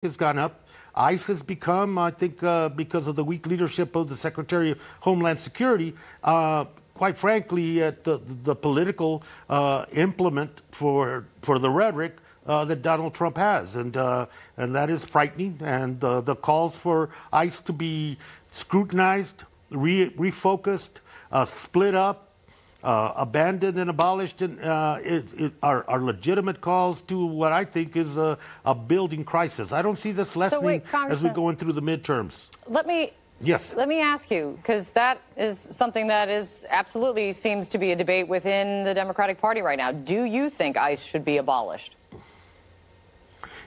has gone up. ICE has become, I think, because of the weak leadership of the Secretary of Homeland Security, quite frankly, the political implement for the rhetoric that Donald Trump has, and that is frightening. And the calls for ICE to be scrutinized, refocused, split up, abandoned and abolished are legitimate calls to what I think is a building crisis. I don't see this lessening as we go in through the midterms. Let me ask you, because that is something that is absolutely seems to be a debate within the Democratic Party right now. Do you think ICE should be abolished?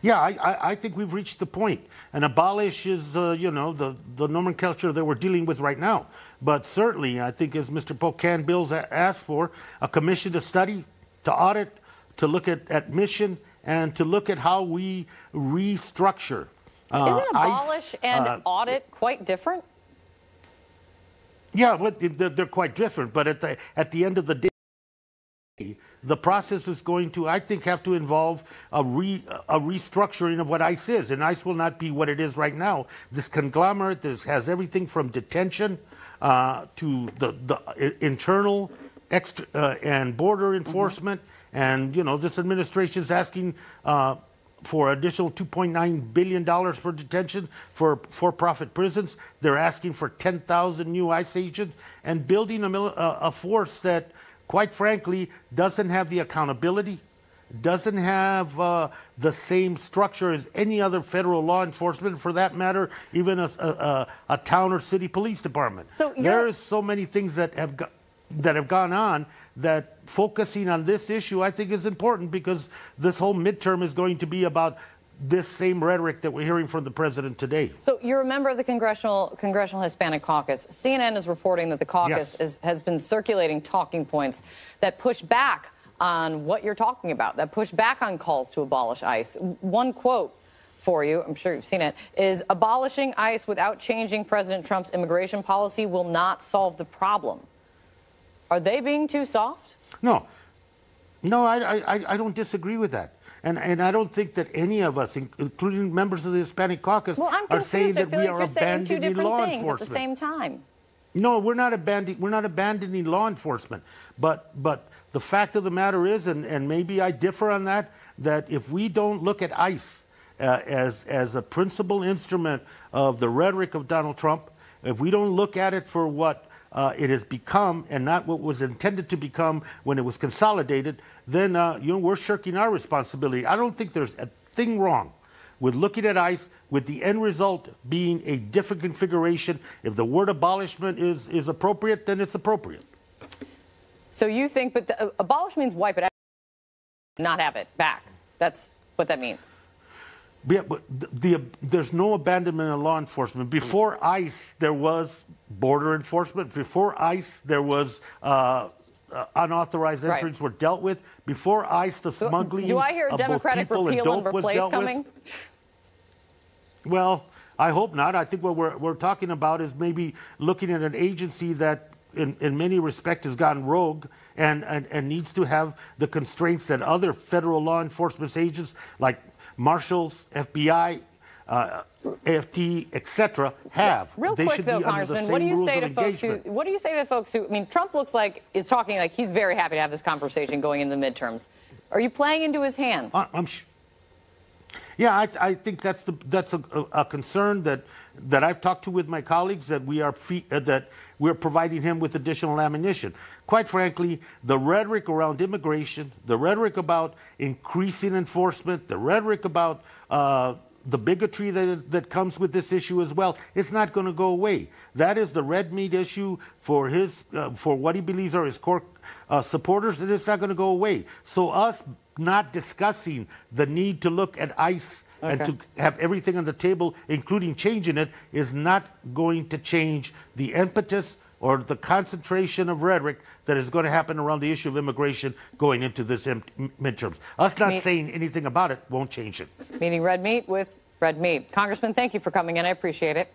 Yeah, I think we've reached the point. And abolish is, the nomenclature that we're dealing with right now. But certainly, I think, as Mr. Pocan Bills asked for, a commission to study, to audit, to look at mission, and to look at how we restructure. Isn't abolish and audit quite different? Yeah, they're quite different. But at the end of the day, the process is going to, I think, have to involve a restructuring of what ICE is. And ICE will not be what it is right now. This conglomerate that has everything from detention to the internal and border enforcement. And, this administration is asking for additional $2.9 billion for detention for-profit prisons. They're asking for 10,000 new ICE agents and building a force that, quite frankly, doesn't have the accountability, doesn't have the same structure as any other federal law enforcement, for that matter, even a town or city police department. So there is so many things that have gone on that focusing on this issue, I think, is important, because this whole midterm is going to be about this same rhetoric that we're hearing from the president today. So you're a member of the Congressional Hispanic Caucus. CNN is reporting that the caucus has been circulating talking points that push back on what you're talking about, that push back on calls to abolish ICE. One quote for you, I'm sure you've seen it, is abolishing ICE without changing President Trump's immigration policy will not solve the problem. Are they being too soft? No, I don't disagree with that. And I don't think that any of us, including members of the Hispanic Caucus, are saying that we are abandoning law enforcement at the same time. No, we're not abandoning law enforcement. But the fact of the matter is, and maybe I differ on that, that if we don't look at ICE as a principal instrument of the rhetoric of Donald Trump, if we don't look at it for what it has become and not what was intended to become when it was consolidated, then we're shirking our responsibility. I don't think there's a thing wrong with looking at ICE with the end result being a different configuration. If the word abolishment is appropriate, then it's appropriate. So you think, but abolish means wipe it out, not have it back. That's what that means. Yeah, but there's no abandonment of law enforcement. Before ICE, there was border enforcement. Before ICE, there was unauthorized entries were dealt with. Before ICE, the smuggling do I hear a Democratic repeal and replace coming? Well, I hope not. I think what we're talking about is maybe looking at an agency that in many respects has gone rogue and needs to have the constraints that other federal law enforcement agents like marshals, FBI, AFT, etc., have. Real quick, though, Congressman, what do you say to folks who, I mean, Trump looks like is talking like he's very happy to have this conversation going into the midterms. Are you playing into his hands? Yeah, I think that's a concern that I've talked to with my colleagues, that we're providing him with additional ammunition. Quite frankly, the rhetoric around immigration, the rhetoric about increasing enforcement, the rhetoric about the bigotry that comes with this issue as well, it's not going to go away. That is the red meat issue for what he believes are his core supporters, and it's not going to go away. So us not discussing the need to look at ICE and to have everything on the table, including changing it, is not going to change the impetus or the concentration of rhetoric that is going to happen around the issue of immigration going into this midterms. Us not saying anything about it won't change it. Meaning red meat with red meat. Congressman, thank you for coming in. I appreciate it.